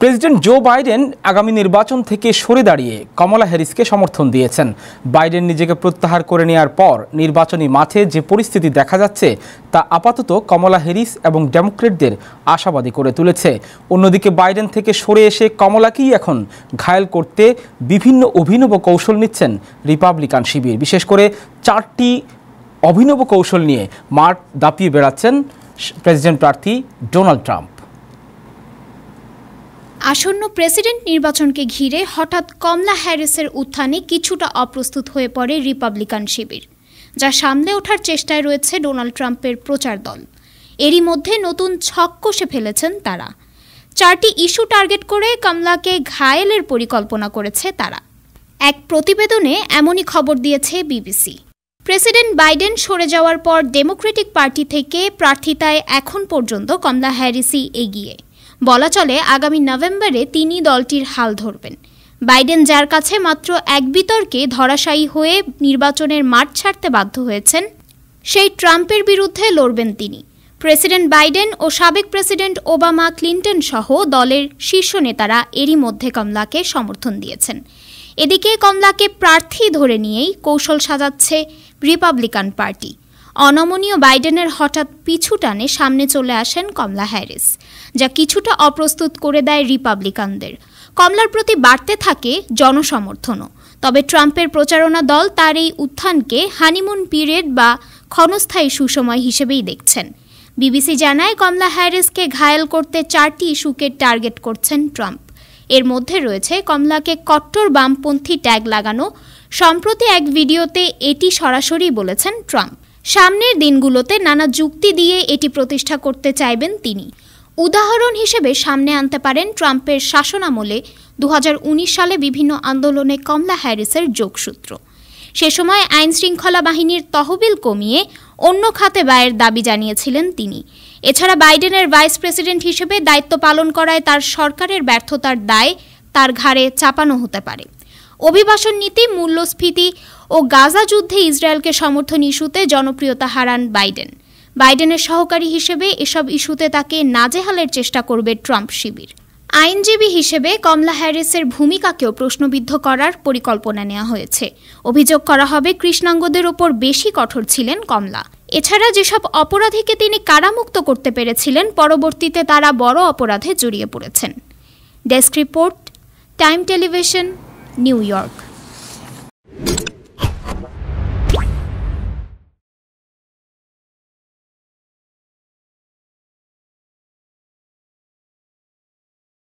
President Joe Biden আগামী নির্বাচন থেকে সরে দাঁড়িয়ে কমলা হ্যারিসকে সমর্থন দিয়েছেন। বাইডেন নিজেকে প্রত্যাহার করে নেওয়ার পর নির্বাচনী মাঠে যে পরিস্থিতি দেখা যাচ্ছে তা আপাতত কমলা হ্যারিস এবং ডেমোক্রেটদের আশাবাদী করে তুলেছে। অন্যদিকে বাইডেন থেকে সরে এসে কমলাকেই এখন ঘায়েল করতে বিভিন্ন অভিনব কৌশল নিচ্ছেন রিপাবলিকান শিবির। বিশেষ করে 4টি অভিনব কৌশল নিয়ে মাঠ দাপিয়ে বেড়াচ্ছেন প্রেসিডেন্ট প্রার্থী ডোনাল্ড ট্রাম্প। আসন্ন প্রেসিডেন্ট নির্বাচনকে ঘিরে হঠাৎ কমলা হ্যারিসের উত্থানে কিছুটা অপ্রস্তুত হয়ে পড়ে রিপাবলিকান শিবির, যা সামলে ওঠার চেষ্টায় রয়েছে ডোনাল্ড ট্রাম্পের প্রচার দল। এরই মধ্যে নতুন ছক কষে ফেলেছেন তারা। 4টি ইস্যু টার্গেট করে কমলাকে ঘায়েলের পরিকল্পনা করেছে তারা। এক প্রতিবেদনে এমনই খবর দিয়েছে বিবিসি। প্রেসিডেন্ট বাইডেন সরে যাওয়ার পর ডেমোক্রেটিক পার্টি থেকে প্রার্থিতায় এখন পর্যন্ত কমলা হ্যারিসই এগিয়ে। বলা চলে আগামী নভেম্বরে তিনি দলটির হাল ধরবেন। বাইডেন যার কাছে মাত্র এক বিতর্কে ধরাশায়ী হয়ে নির্বাচনের মাঠ ছাড়তে বাধ্য হয়েছেন, সেই ট্রাম্পের বিরুদ্ধে লড়বেন তিনি। প্রেসিডেন্ট বাইডেন ও সাবেক প্রেসিডেন্ট ওবামা, ক্লিন্টন সহ দলের শীর্ষ নেতারা এরই মধ্যে কমলাকে সমর্থন দিয়েছেন। এদিকে কমলাকে প্রার্থী ধরে নিয়েই কৌশল সাজাচ্ছে রিপাবলিকান পার্টি। অনমনীয় বাইডেনের হঠাৎ পিছু টানে সামনে চলে আসেন কমলা হ্যারিস, যা কিছুটা অপ্রস্তুত করে দেয় রিপাবলিকানদের। কমলার প্রতি বাড়তে থাকে জনসমর্থনও। তবে ট্রাম্পের প্রচারণা দল তার এই উত্থানকে হানিমুন পিরিয়ড বা ক্ষণস্থায়ী সুসময় হিসেবেই দেখছেন। বিবিসি জানায়, কমলা হ্যারিসকে ঘায়েল করতে 4টি ইস্যুকে টার্গেট করছেন ট্রাম্প। এর মধ্যে রয়েছে কমলাকে কট্টর বামপন্থী ট্যাগ লাগানো। সম্প্রতি এক ভিডিওতে এটি সরাসরি বলেছেন ট্রাম্প। সামনের দিনগুলোতে নানা যুক্তি দিয়ে এটি প্রতিষ্ঠা করতে চাইবেন তিনি। উদাহরণ হিসেবে সামনে আনতে পারেন ট্রাম্পের শাসনামলে 2019 সালে বিভিন্ন আন্দোলনে কমলা হ্যারিসের যোগসূত্র। সে সময় আইনশৃঙ্খলা বাহিনীর তহবিল কমিয়ে অন্য খাতে ব্যয়ের দাবি জানিয়েছিলেন তিনি। এছাড়া বাইডেনের ভাইস প্রেসিডেন্ট হিসেবে দায়িত্ব পালন করায় তার সরকারের ব্যর্থতার দায় তার ঘাড়ে চাপানো হতে পারে। অভিবাসন নীতি, মূল্যস্ফীতি ও গাজা যুদ্ধে ইসরায়েলকে সমর্থন ইস্যুতে জনপ্রিয়তা হারান বাইডেন। বাইডেনের সহকারী হিসেবে এসব ইস্যুতে তাকে নাজেহালের চেষ্টা করবে ট্রাম্প শিবির। আইনজীবী হিসেবে কমলা হ্যারিসের ভূমিকাকেও প্রশ্নবিদ্ধ করার পরিকল্পনা নেওয়া হয়েছে। অভিযোগ করা হবে কৃষ্ণাঙ্গদের ওপর বেশি কঠোর ছিলেন কমলা। এছাড়া যেসব অপরাধীকে তিনি কারামুক্ত করতে পেরেছিলেন, পরবর্তীতে তারা বড় অপরাধে জড়িয়ে পড়েছেন। Desk report, time television, new York.